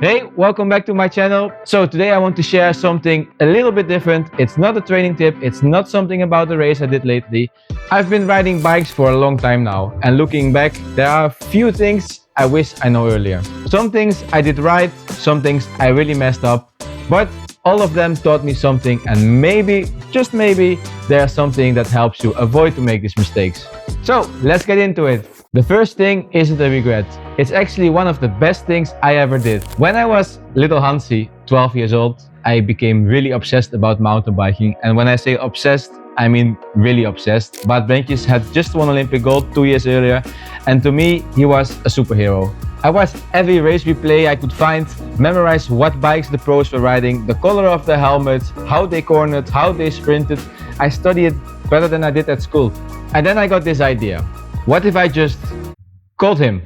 Hey, welcome back to my channel. So today I want to share something a little bit different. It's not a training tip. It's not something about the race I did lately. I've been riding bikes for a long time now, and looking back, there are a few things I wish I know earlier. Some things I did right, some things I really messed up, but all of them taught me something, and maybe, just maybe, there's something that helps you avoid to make these mistakes. So let's get into it. The first thing isn't a regret. It's actually one of the best things I ever did. When I was little Hansi, 12 years old, I became really obsessed about mountain biking. And when I say obsessed, I mean really obsessed. Bart Brentjes had just won Olympic gold 2 years earlier, and to me, he was a superhero. I watched every race replay I could find, memorized what bikes the pros were riding, the color of the helmet, how they cornered, how they sprinted. I studied better than I did at school. And then I got this idea. What if I just called him?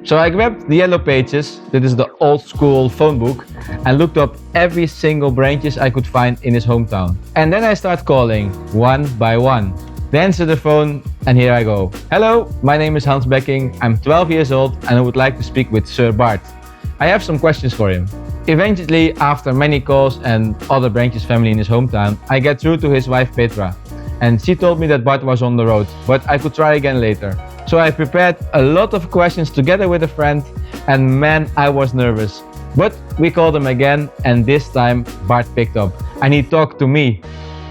So I grabbed the yellow pages, that is the old school phone book, and looked up every single Brentjes I could find in his hometown. And then I start calling, one by one. They answer the phone, and here I go. Hello, my name is Hans Becking, I'm 12 years old, and I would like to speak with Sir Bart. I have some questions for him. Eventually, after many calls and other Brentjes family in his hometown, I get through to his wife Petra. And she told me that Bart was on the road, but I could try again later. So I prepared a lot of questions together with a friend, and man, I was nervous. But we called him again, and this time Bart picked up, and he talked to me.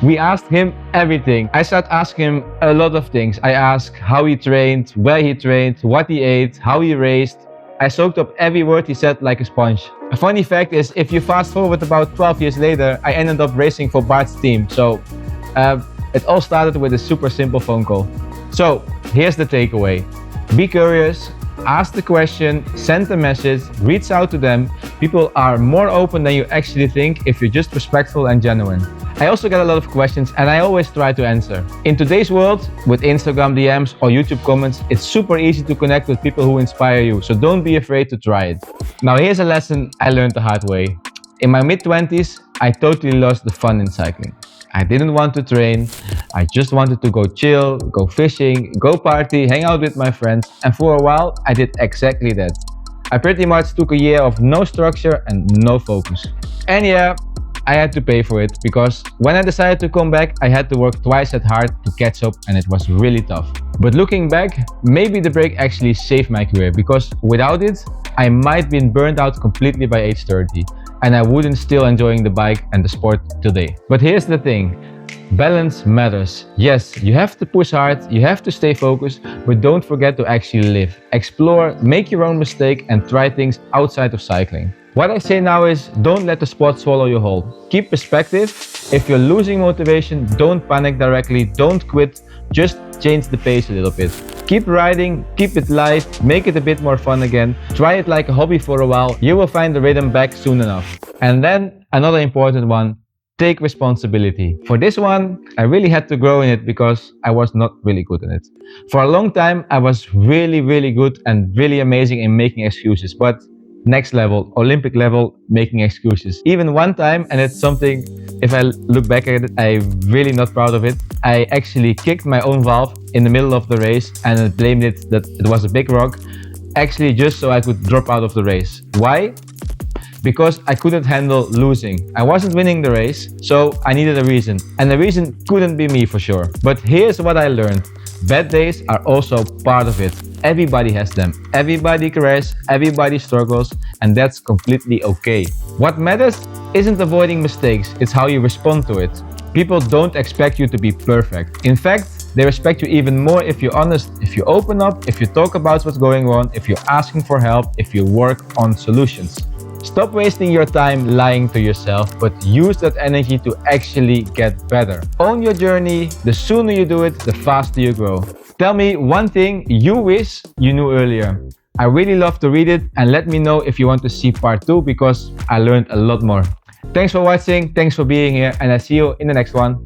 We asked him everything. I started asking him a lot of things. I asked how he trained, where he trained, what he ate, how he raced. I soaked up every word he said like a sponge. A funny fact is, if you fast forward about 12 years later, I ended up racing for Bart's team. So it all started with a super simple phone call. So here's the takeaway. Be curious, ask the question, send a message, reach out to them. People are more open than you actually think if you're just respectful and genuine. I also get a lot of questions, and I always try to answer. In today's world, with Instagram DMs or YouTube comments, it's super easy to connect with people who inspire you, so don't be afraid to try it. Now here's a lesson I learned the hard way. In my mid-20s, I totally lost the fun in cycling. I didn't want to train, I just wanted to go chill, go fishing, go party, hang out with my friends, and for a while I did exactly that. I pretty much took a year of no structure and no focus. And yeah, I had to pay for it, because when I decided to come back, I had to work twice as hard to catch up, and it was really tough. But looking back, maybe the break actually saved my career, because without it, I might have been burned out completely by age 30. And I wouldn't still enjoying the bike and the sport today. But here's the thing, balance matters. Yes, you have to push hard, you have to stay focused, but don't forget to actually live, explore, make your own mistake, and try things outside of cycling. What I say now is, don't let the sport swallow you whole. Keep perspective. If you're losing motivation, don't panic directly, don't quit, just change the pace a little bit. Keep riding, keep it light, make it a bit more fun again. Try it like a hobby for a while. You will find the rhythm back soon enough. And then another important one, take responsibility. For this one, I really had to grow in it because I was not really good in it. For a long time, I was really good and really amazing in making excuses, but next level, Olympic level, making excuses. Even one time, and it's something, if I look back at it, I'm really not proud of it. I actually kicked my own valve in the middle of the race and I blamed it that it was a big rock, actually just so I could drop out of the race. Why? Because I couldn't handle losing. I wasn't winning the race, so I needed a reason. And the reason couldn't be me for sure. But here's what I learned. Bad days are also part of it. Everybody has them. Everybody crashes, everybody struggles, and that's completely okay. What matters isn't avoiding mistakes, it's how you respond to it. People don't expect you to be perfect. In fact, they respect you even more if you're honest, if you open up, if you talk about what's going on, if you're asking for help, if you work on solutions. Stop wasting your time lying to yourself, but use that energy to actually get better. Own your journey. The sooner you do it, the faster you grow. Tell me one thing you wish you knew earlier. I really love to read it, and let me know if you want to see part 2, because I learned a lot more. Thanks for watching, thanks for being here, and I see you in the next one.